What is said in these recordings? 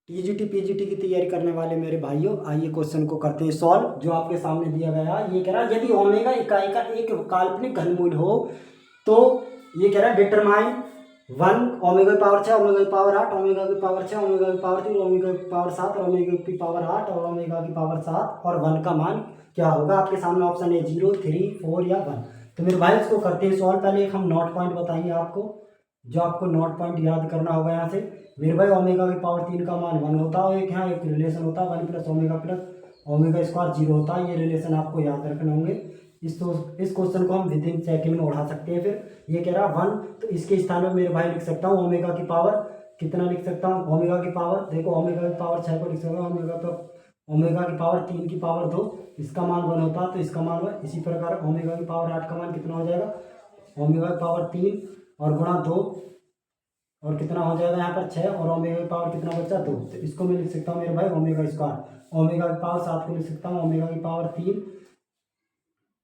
TGT PGT की तैयारी करने वाले मेरे भाइयों, आइए क्वेश्चन को करते हैं सॉल्व। जो आपके सामने दिया गया है, ये कह रहा है यदि ओमेगा इकाई का एक काल्पनिक घनमूल हो तो ये कह रहा है डिटरमाइन 1 ओमेगा की पावर 6, ओमेगा की पावर 8, ओमेगा की पावर 6, ओमेगा की पावर 3, ओमेगा की पावर 7 और ओमेगा की पावर 8 और ओमेगा की पावर 7 और 1 का मान क्या होगा। आपके सामने ऑप्शन है 0, 3, 4 या 1। तो मेरे भाई इसको करते हैं सॉल्व। पहले एक हम नोट पॉइंट बताएंगे आपको, जो आपको नोट पॉइंट याद करना होगा यहाँ से। मेरे भाई ओमेगा की पावर 3 का मान 1 होता है और एक यहाँ एक रिलेशन होता है 1 plus omega plus omega square 0 होता है। ये रिलेशन आपको याद रखने होंगे। इस क्वेश्चन को हम विद इन सेकेंड में उड़ा सकते हैं। फिर ये कह रहा है 1, तो इसके स्थान में मेरे भाई लिख सकता हूँ ओमेगा की पावर कितना लिख सकता हूँ। ओमेगा की पावर देखो, ओमेगा की पावर 6 को लिख सकता हूँ, ओमेगा की पावर 3 की पावर 2, इसका मान 1 होता है तो इसका मान 1। इसी प्रकार ओमेगा की पावर 8 का मान कितना हो जाएगा, ओमेगा की पावर 3 और गुणा 2 और कितना हो जाएगा यहाँ पर 6 और ओमेगा की पावर कितना बचा 2। तो इसको मैं लिख सकता हूँ मेरे भाई ओमेगा स्क्वायर। ओमेगा की पावर 7 को लिख सकता हूँ ओमेगा की पावर 3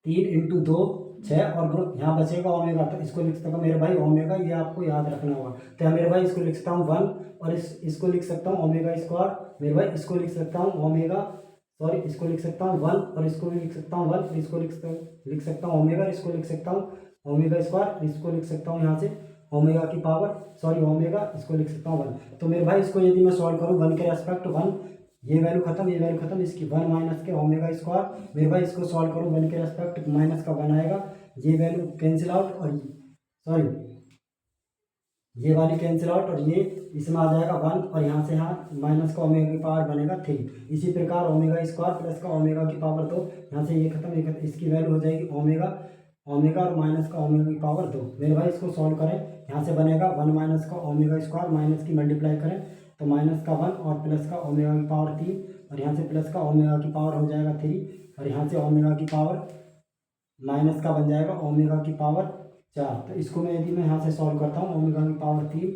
इंटू 2 6 और यहाँ बचेगा ओमेगा, तो इसको लिख सकता हूँ मेरे भाई ओमेगा। ये आपको याद रखना होगा। तो मेरे भाई इसको लिख सकता हूँ 1 और इसको लिख सकता हूँ ओमेगा स्क्वायर। मेरे भाई इसको लिख सकता हूँ ओमेगा, सॉरी इसको लिख सकता हूँ 1 और इसको भी लिख सकता हूँ 1, इसको लिख सकता हूँ ओमेगा, इसको लिख सकता हूँ ओमेगा स्क्वायर, इसको लिख सकता हूँ यहाँ से ओमेगा की पावर, सॉरी ओमेगा, इसको लिख सकता हूँ 1। तो मेरे भाई इसको यदि मैं सॉल्व करूँ 1 के रेस्पेक्ट 1, ये वैल्यू खत्म, ये वैल्यू खत्म, इसकी 1 माइनस के ओमेगा स्क्वायर। मेरे भाई इसको सॉल्व करूँ 1 के रेस्पेक्ट माइनस का 1 आएगा, ये वैल्यू कैंसिल आउट और सॉरी ये वाली कैंसिल आउट और ये इसमें आ जाएगा 1 और यहाँ से यहाँ माइनस का ओमेगा की पावर बनेगा 3। इसी प्रकार ओमेगा स्क्वायर प्लस का ओमेगा की पावर 2, यहाँ से ये खत्म, इसकी वैल्यू हो जाएगी ओमेगा और माइनस का ओमेगा की पावर 2। मेरे भाई इसको सॉल्व करें, यहाँ से बनेगा 1 माइनस का ओमेगा स्क्वायर, माइनस की मल्टीप्लाई करें तो माइनस का 1 और प्लस का ओमेगा की पावर 3 और यहाँ से प्लस का ओमेगा की पावर हो जाएगा 3 और यहाँ से ओमेगा की पावर माइनस का बन जाएगा ओमेगा की पावर 4। तो इसको मैं यदि मैं यहाँ से सॉल्व करता हूँ ओमेगा की पावर 3,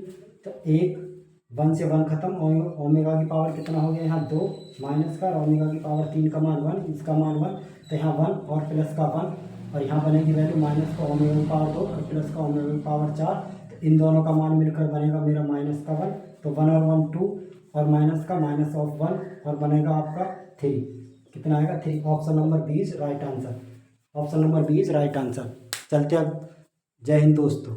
तो 1 से 1 खत्म, ओमेगा की पावर कितना हो गया यहाँ 2 माइनस का ओमेगा की पावर 3 का मान 1, इसका मान 1, तो यहाँ 1 और प्लस का 1 और यहाँ बनेगी वैल्यू माइनस का ओमेगा की पावर 2 और प्लस का ओमेगा की पावर 4। तो इन दोनों का मान मिलकर बनेगा मेरा माइनस का 1, तो 1 और 1 2 और माइनस का माइनस ऑफ 1 और बनेगा आपका 3। कितना आएगा 3। Option number 20 right answer. Option number 20 right answer. चलते अब, जय हिंद दोस्तों।